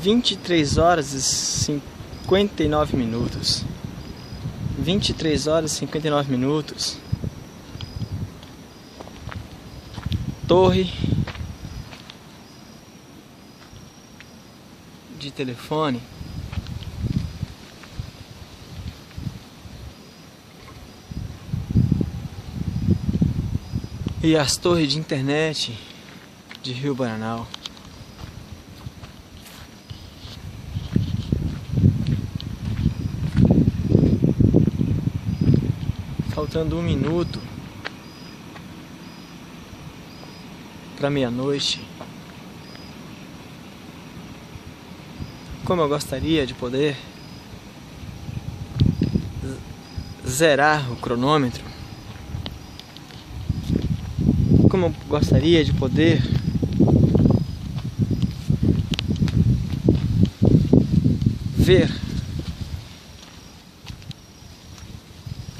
23h59. 23h59. Torre de telefone. E as torres de internet de Rio Bananal. Faltando 1 minuto para meia-noite. Como eu gostaria de poder zerar o cronômetro. Como eu gostaria de poder ver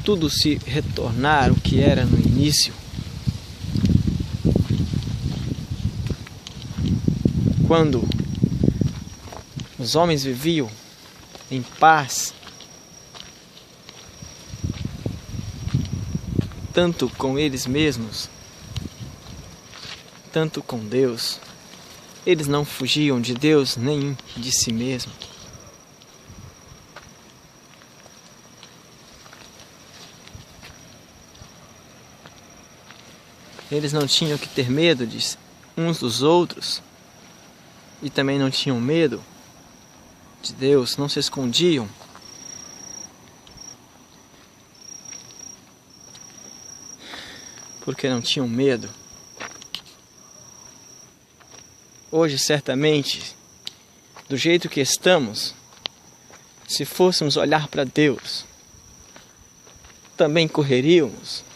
tudo se retornar o que era no início, quando os homens viviam em paz, tanto com eles mesmos, tanto com Deus. Eles não fugiam de Deus nem de si mesmos. Eles não tinham que ter medo de uns dos outros e também não tinham medo de Deus, não se escondiam. Porque não tinham medo. Hoje, certamente, do jeito que estamos, se fôssemos olhar para Deus, também correríamos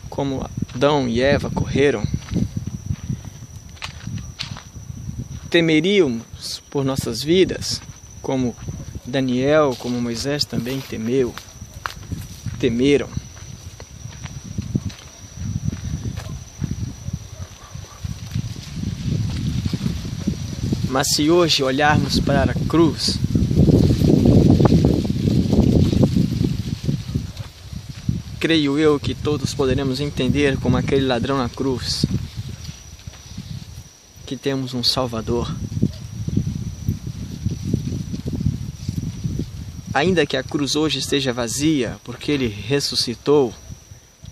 como Adão e Eva correram. Temeríamos por nossas vidas, como Daniel, como Moisés também temeram. Mas se hoje olharmos para a cruz, creio eu que todos poderemos entender como aquele ladrão na cruz, que temos um Salvador. Ainda que a cruz hoje esteja vazia, porque Ele ressuscitou,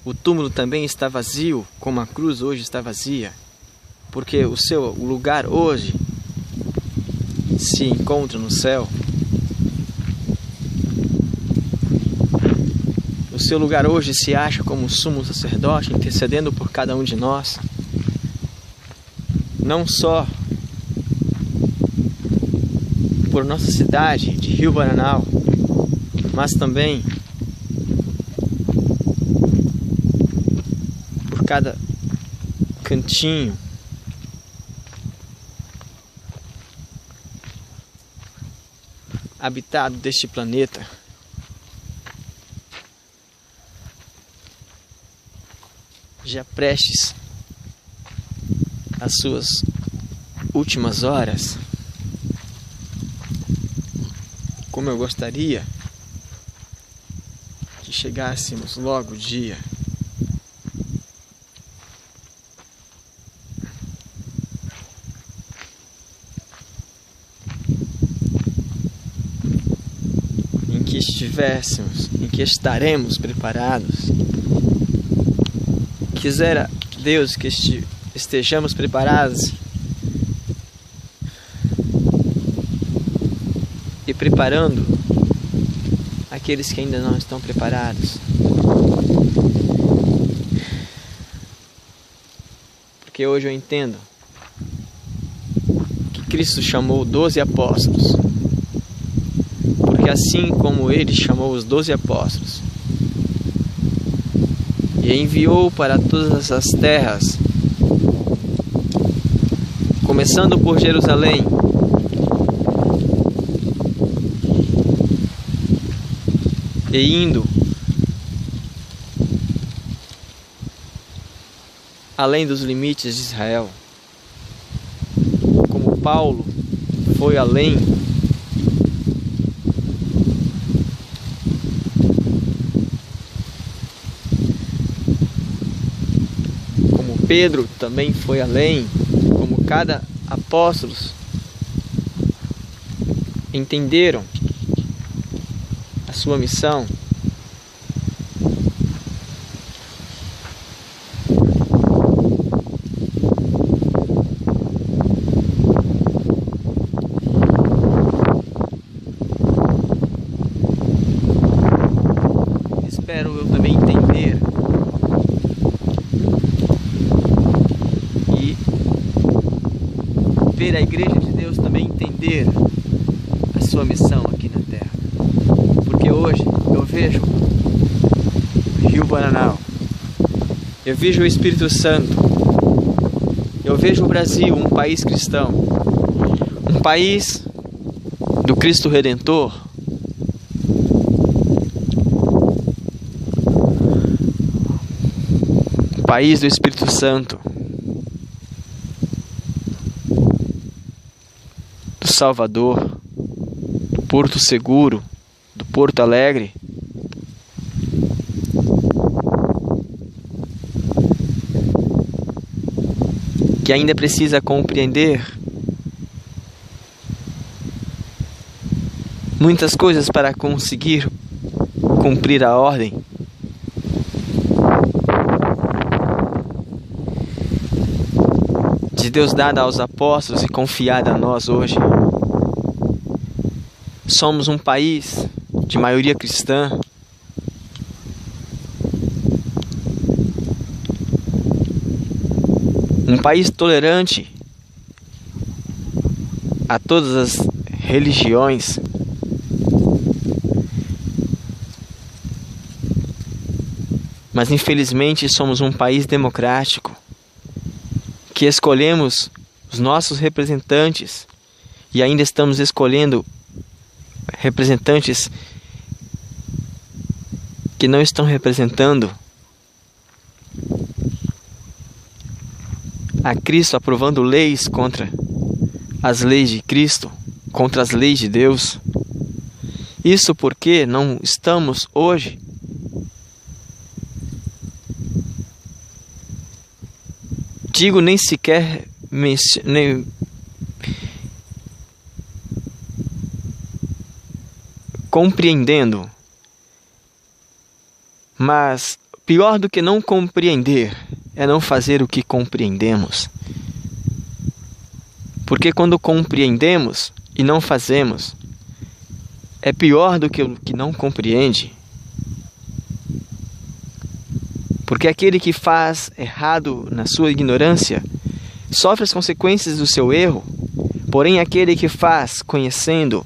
o túmulo também está vazio, como a cruz hoje está vazia, porque o lugar hoje se encontra no céu. O seu lugar hoje se acha como sumo sacerdote, intercedendo por cada um de nós. Não só por nossa cidade de Rio Bananal, mas também por cada cantinho habitado deste planeta. Já prestes às suas últimas horas, como eu gostaria que chegássemos logo o dia em que estaremos preparados. Quisera Deus que estejamos preparados e preparando aqueles que ainda não estão preparados. Porque hoje eu entendo que Cristo chamou 12 apóstolos. Porque assim como Ele chamou os 12 apóstolos e enviou para todas as terras, começando por Jerusalém, e indo além dos limites de Israel, Paulo foi além. Como Pedro também foi além, como cada apóstolo entenderam a sua missão. Espero eu também entender e ver a Igreja de Deus também entender a sua missão aqui na Terra. Porque hoje eu vejo Rio Bananal, eu vejo o Espírito Santo, eu vejo o Brasil, um país cristão, um país do Cristo Redentor, país do Espírito Santo, do Salvador, do Porto Seguro, do Porto Alegre. Que ainda precisa compreender muitas coisas para conseguir cumprir a ordem. De Deus dada aos apóstolos e confiada a nós hoje. Somos um país de maioria cristã. Um país tolerante a todas as religiões. Mas infelizmente somos um país democrático, que escolhemos os nossos representantes e ainda estamos escolhendo representantes que não estão representando a Cristo, aprovando leis contra as leis de Cristo, contra as leis de Deus. Isso porque não estamos hoje nem sequer compreendendo, mas pior do que não compreender é não fazer o que compreendemos. Porque quando compreendemos e não fazemos, é pior do que o que não compreende. Porque aquele que faz errado na sua ignorância sofre as consequências do seu erro, porém aquele que faz conhecendo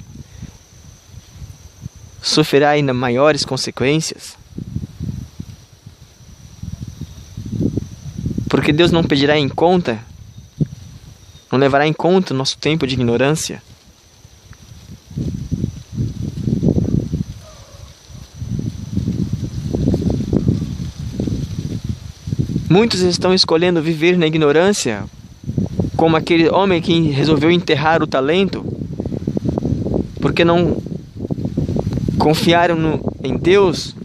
sofrerá ainda maiores consequências. Porque Deus não pedirá em conta, não levará em conta o nosso tempo de ignorância. Muitos estão escolhendo viver na ignorância, como aquele homem que resolveu enterrar o talento, porque não confiaram em Deus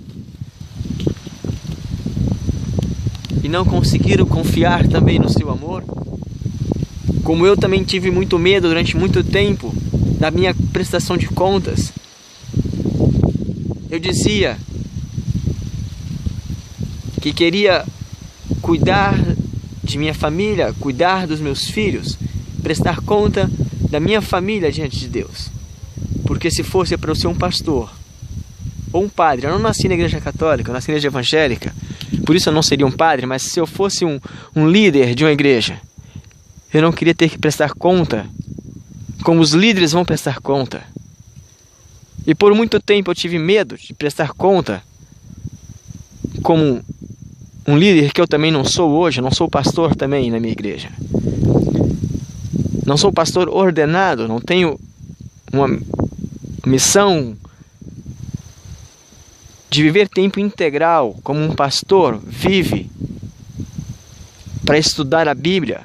e não conseguiram confiar também no seu amor. Como eu também tive muito medo durante muito tempo da minha prestação de contas. Eu dizia que queria cuidar de minha família, cuidar dos meus filhos, prestar conta da minha família diante de Deus. Porque se fosse para eu ser um pastor ou um padre, eu não nasci na igreja católica, eu nasci na igreja evangélica, por isso eu não seria um padre, mas se eu fosse um líder de uma igreja, eu não queria ter que prestar conta como os líderes vão prestar conta. E por muito tempo eu tive medo de prestar conta como um líder que eu também não sou hoje, não sou pastor também na minha igreja. Não sou pastor ordenado, não tenho uma missão de viver tempo integral como um pastor vive para estudar a Bíblia,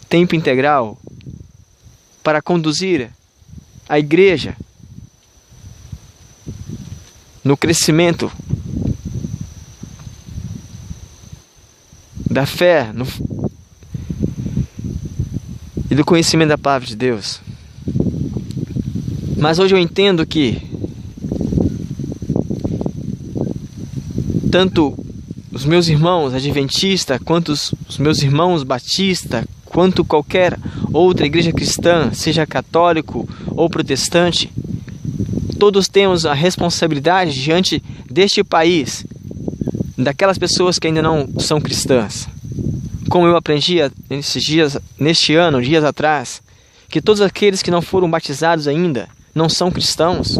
tempo integral. para conduzir a igreja no crescimento da fé e do conhecimento da palavra de Deus. Mas hoje eu entendo que tanto os meus irmãos adventistas, quanto os meus irmãos batistas, quanto qualquer outra igreja cristã, seja católico ou protestante, todos temos a responsabilidade diante deste país, daquelas pessoas que ainda não são cristãs. Como eu aprendi dias atrás, que todos aqueles que não foram batizados ainda, não são cristãos,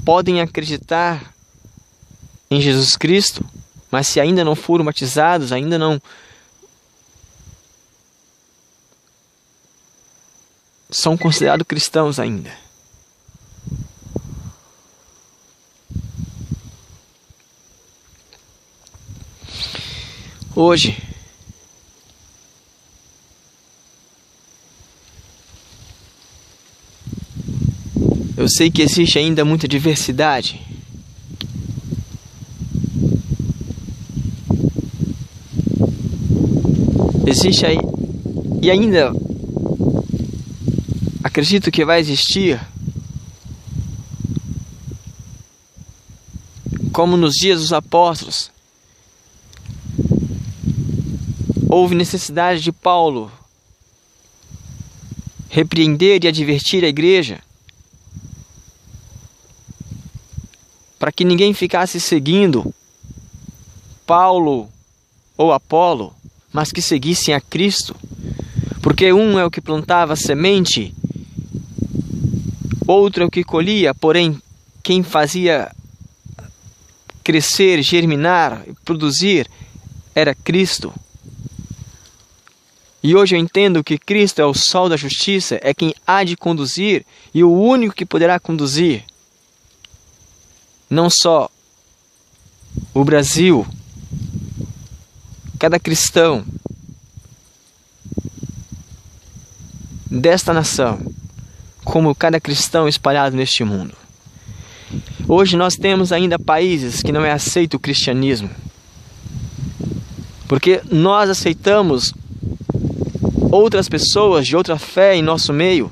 podem acreditar em Jesus Cristo, mas se ainda não foram batizados, ainda não são considerados cristãos ainda. Hoje, eu sei que existe ainda muita diversidade. Existe aí, e ainda acredito que vai existir, como nos dias dos apóstolos. Houve necessidade de Paulo repreender e advertir a igreja para que ninguém ficasse seguindo Paulo ou Apolo, mas que seguissem a Cristo, porque um é o que plantava a semente, outro é o que colhia, porém quem fazia crescer, germinar, produzir era Cristo. E hoje eu entendo que Cristo é o sol da justiça, é quem há de conduzir e o único que poderá conduzir não só o Brasil, cada cristão desta nação, como cada cristão espalhado neste mundo. Hoje nós temos ainda países que não é aceito o cristianismo, porque nós aceitamos outras pessoas de outra fé em nosso meio,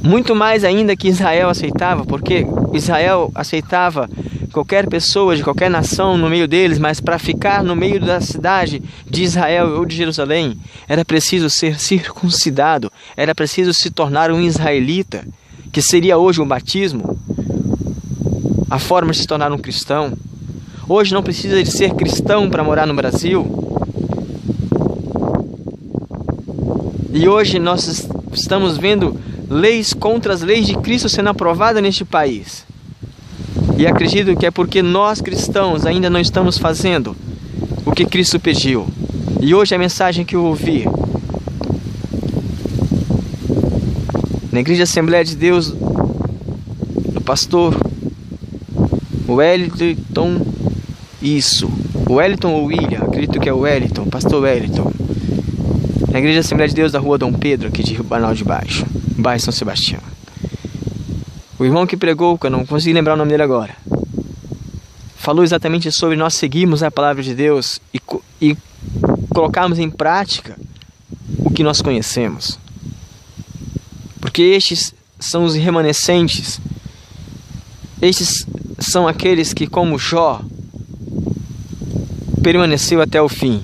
muito mais ainda que Israel aceitava, porque Israel aceitava qualquer pessoa de qualquer nação no meio deles, mas para ficar no meio da cidade de Israel ou de Jerusalém, era preciso ser circuncidado, era preciso se tornar um israelita, que seria hoje o batismo, a forma de se tornar um cristão. Hoje não precisa de ser cristão para morar no Brasil. E hoje nós estamos vendo leis contra as leis de Cristo sendo aprovadas neste país. E acredito que é porque nós cristãos ainda não estamos fazendo o que Cristo pediu. E hoje a mensagem que eu ouvi na Igreja Assembleia de Deus, do pastor Wellington, o Wellington ou William, acredito que é o Wellington, pastor Wellington, na Igreja Assembleia de Deus da Rua Dom Pedro, aqui de Banal de Baixo, bairro São Sebastião. O irmão que pregou, que eu não consigo lembrar o nome dele agora, falou exatamente sobre nós seguirmos a palavra de Deus e colocarmos em prática o que nós conhecemos. Porque estes são os remanescentes, estes são aqueles que, como Jó, permaneceu até o fim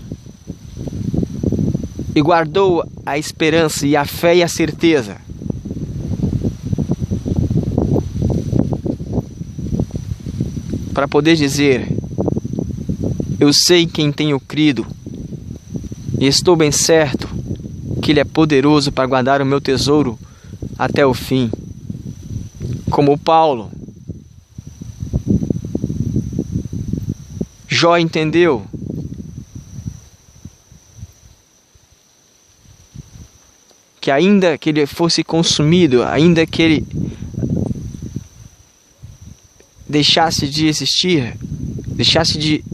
e guardou a esperança e a fé e a certeza para poder dizer: eu sei quem tenho crido e estou bem certo que Ele é poderoso para guardar o meu tesouro até o fim. Como Paulo, Jó entendeu que ainda que ele fosse consumido, ainda que ele deixasse de existir, deixasse de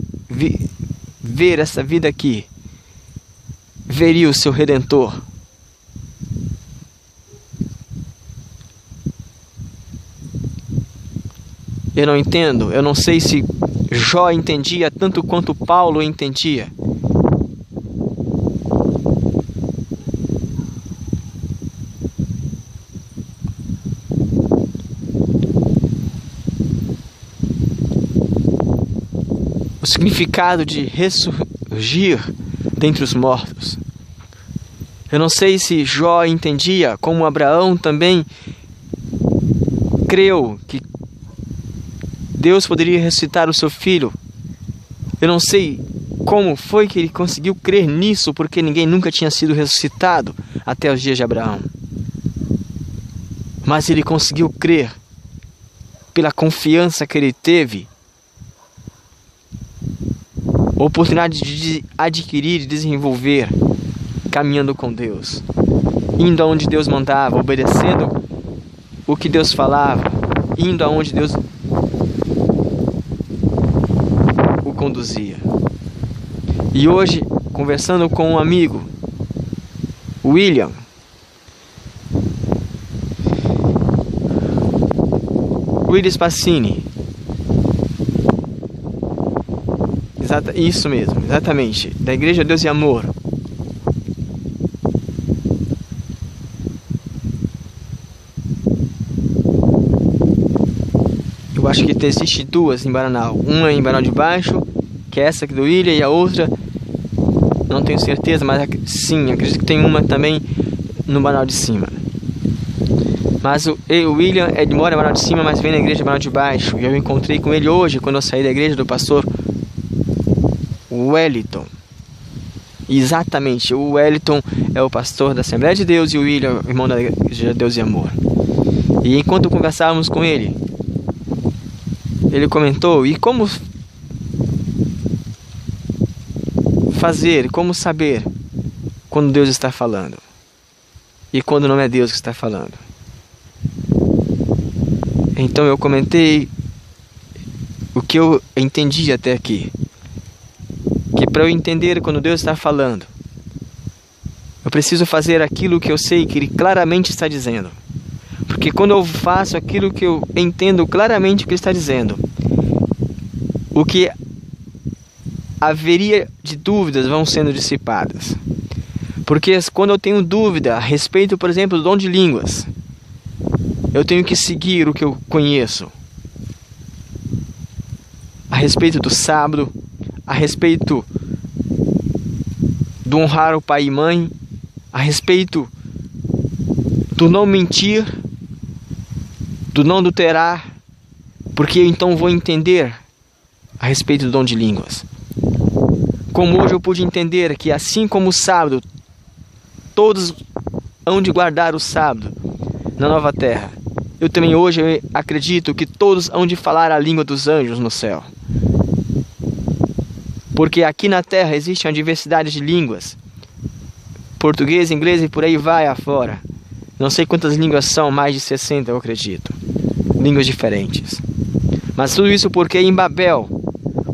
ver essa vida aqui, veria o seu Redentor. Eu não entendo, eu não sei se Jó entendia tanto quanto Paulo entendia. O significado de ressurgir dentre os mortos. Eu não sei se Jó entendia, como Abraão também creu que Deus poderia ressuscitar o seu filho. Eu não sei como foi que ele conseguiu crer nisso, porque ninguém nunca tinha sido ressuscitado até os dias de Abraão. Mas ele conseguiu crer pela confiança que ele teve, oportunidade de adquirir e desenvolver, caminhando com Deus, indo aonde Deus mandava, obedecendo o que Deus falava, indo aonde Deus o conduzia. E hoje, conversando com um amigo, William Spacini, isso mesmo, exatamente, da Igreja Deus e Amor. Eu acho que existe duas em Bananal. Uma em Bananal de Baixo, que é essa aqui do William, e a outra, não tenho certeza, mas sim, acredito que tem uma também no Bananal de Cima. Mas o William mora em Bananal de Cima, mas vem na igreja de Bananal de Baixo. E eu encontrei com ele hoje, quando eu saí da igreja do pastor Wellington. Exatamente, o Wellington é o pastor da Assembleia de Deus e o William, irmão da Igreja de Deus e Amor. E enquanto conversávamos com ele, ele comentou: e como fazer, como saber quando Deus está falando e quando não é Deus que está falando? Então eu comentei o que eu entendi até aqui, que para eu entender quando Deus está falando, eu preciso fazer aquilo que eu sei que Ele claramente está dizendo. Porque quando eu faço aquilo que eu entendo claramente o que Ele está dizendo, o que haveria de dúvidas vão sendo dissipadas. Porque quando eu tenho dúvida a respeito, por exemplo, do dom de línguas, eu tenho que seguir o que eu conheço. A respeito do sábado, a respeito do honrar o pai e mãe, a respeito do não mentir, do não adulterar, porque eu então vou entender a respeito do dom de línguas. Como hoje eu pude entender que assim como o sábado, todos hão de guardar o sábado na nova terra, eu também hoje acredito que todos hão de falar a língua dos anjos no céu. Porque aqui na terra existe uma diversidade de línguas. Português, inglês e por aí vai afora. Não sei quantas línguas são, mais de 60 eu acredito. Línguas diferentes. Mas tudo isso porque em Babel,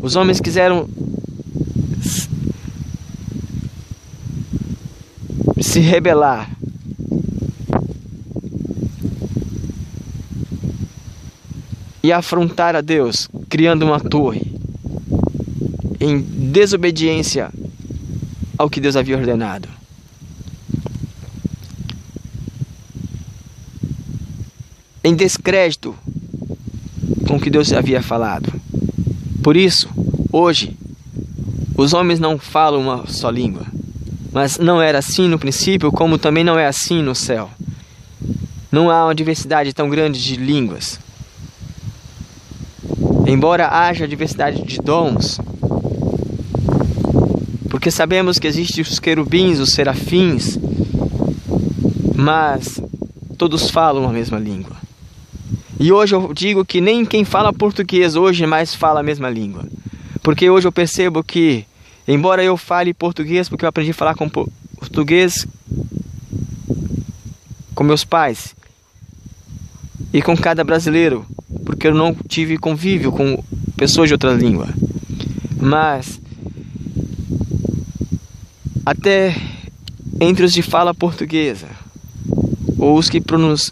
os homens quiseram se rebelar. E afrontar a Deus, criando uma torre, em desobediência ao que Deus havia ordenado. Em descrédito com o que Deus havia falado. Por isso, hoje, os homens não falam uma só língua. Mas não era assim no princípio, como também não é assim no céu. Não há uma diversidade tão grande de línguas. Embora haja diversidade de dons, porque sabemos que existem os querubins, os serafins, mas todos falam a mesma língua. E hoje eu digo que nem quem fala português hoje mais fala a mesma língua. Porque hoje eu percebo que, embora eu fale português, porque eu aprendi a falar com português com meus pais e com cada brasileiro, porque eu não tive convívio com pessoas de outra língua. Mas até entre os de fala portuguesa, ou os que pronunciam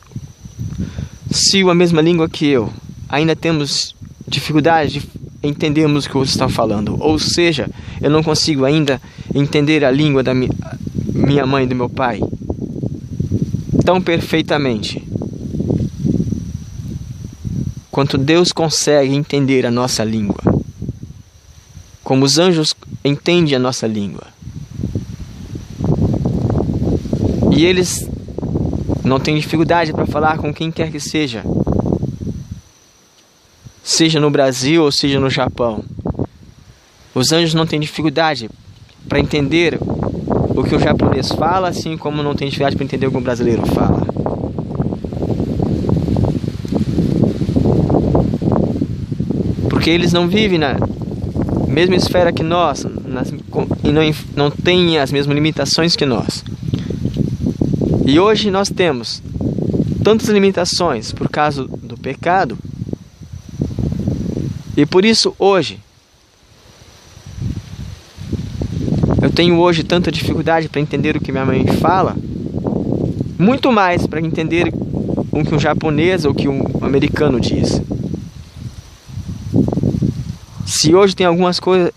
a mesma língua que eu, ainda temos dificuldade de entendermos o que vocês estão falando. Ou seja, eu não consigo ainda entender a língua da minha mãe e do meu pai tão perfeitamente quanto Deus consegue entender a nossa língua, como os anjos entendem a nossa língua. E eles não têm dificuldade para falar com quem quer que seja, seja no Brasil ou seja no Japão. Os anjos não têm dificuldade para entender o que o japonês fala, assim como não tem dificuldade para entender o que o brasileiro fala. Porque eles não vivem na mesma esfera que nós e não têm as mesmas limitações que nós. E hoje nós temos tantas limitações por causa do pecado. E por isso hoje eu tenho hoje tanta dificuldade para entender o que minha mãe fala, muito mais para entender o que um japonês ou o que um americano diz. Se hoje tem algumas coisas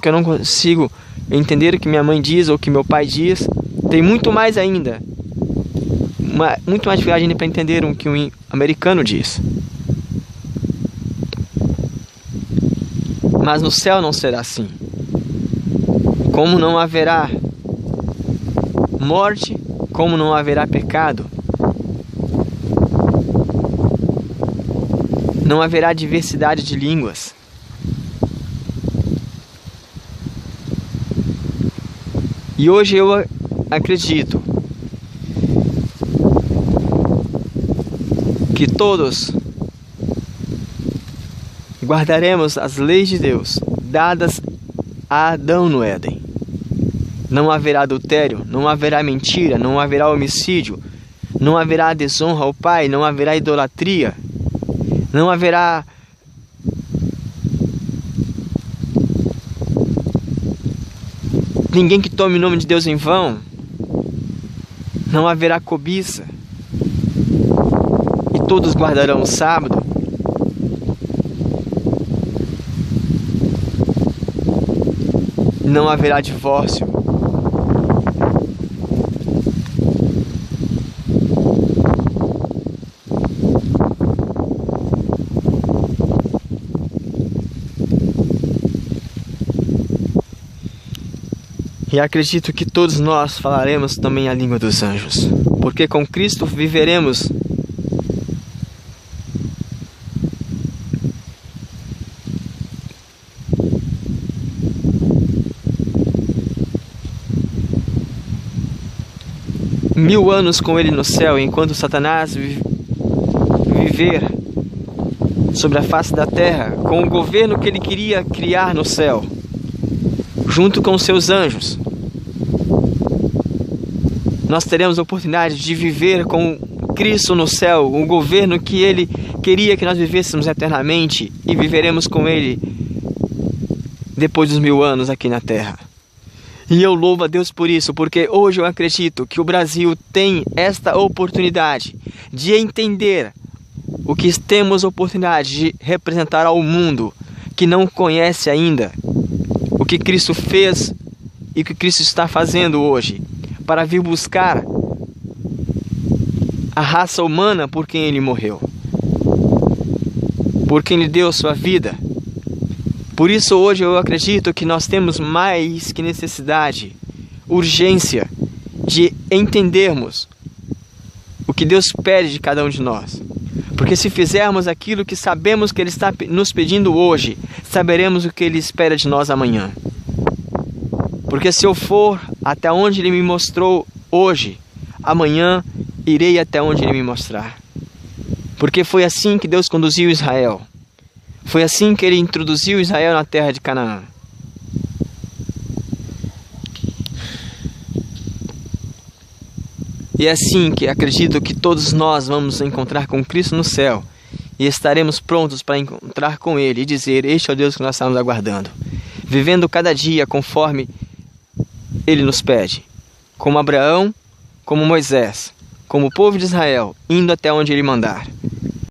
que eu não consigo entender o que minha mãe diz ou o que meu pai diz, tem muito mais ainda, muito mais dificuldade ainda para entender o que um americano diz. Mas no céu não será assim. Como não haverá morte, como não haverá pecado, não haverá diversidade de línguas. E hoje eu acredito que todos guardaremos as leis de Deus dadas a Adão no Éden. Não haverá adultério, não haverá mentira, não haverá homicídio, não haverá desonra ao pai, não haverá idolatria, não haverá ninguém que tome o nome de Deus em vão, não haverá cobiça, e todos guardarão o sábado. Não haverá divórcio. E acredito que todos nós falaremos também a língua dos anjos, porque com Cristo viveremos mil anos com Ele no céu, enquanto Satanás viver sobre a face da terra com o governo que ele queria criar no céu, junto com os seus anjos. Nós teremos a oportunidade de viver com Cristo no céu, o governo que Ele queria que nós vivêssemos eternamente, e viveremos com Ele depois dos 1000 anos aqui na terra. E eu louvo a Deus por isso, porque hoje eu acredito que o Brasil tem esta oportunidade de entender o que temos oportunidade de representar ao mundo que não conhece ainda o que Cristo fez e o que Cristo está fazendo hoje, para vir buscar a raça humana por quem Ele morreu, por quem Ele deu sua vida. Por isso hoje eu acredito que nós temos mais que necessidade, urgência de entendermos o que Deus pede de cada um de nós. Porque se fizermos aquilo que sabemos que Ele está nos pedindo hoje, saberemos o que Ele espera de nós amanhã. Porque se eu for até onde Ele me mostrou hoje, amanhã irei até onde Ele me mostrar. Porque foi assim que Deus conduziu Israel. Foi assim que Ele introduziu Israel na terra de Canaã. E é assim que acredito que todos nós vamos encontrar com Cristo no céu. E estaremos prontos para encontrar com Ele e dizer: este é o Deus que nós estamos aguardando. Vivendo cada dia conforme Ele nos pede, como Abraão, como Moisés, como o povo de Israel, indo até onde Ele mandar.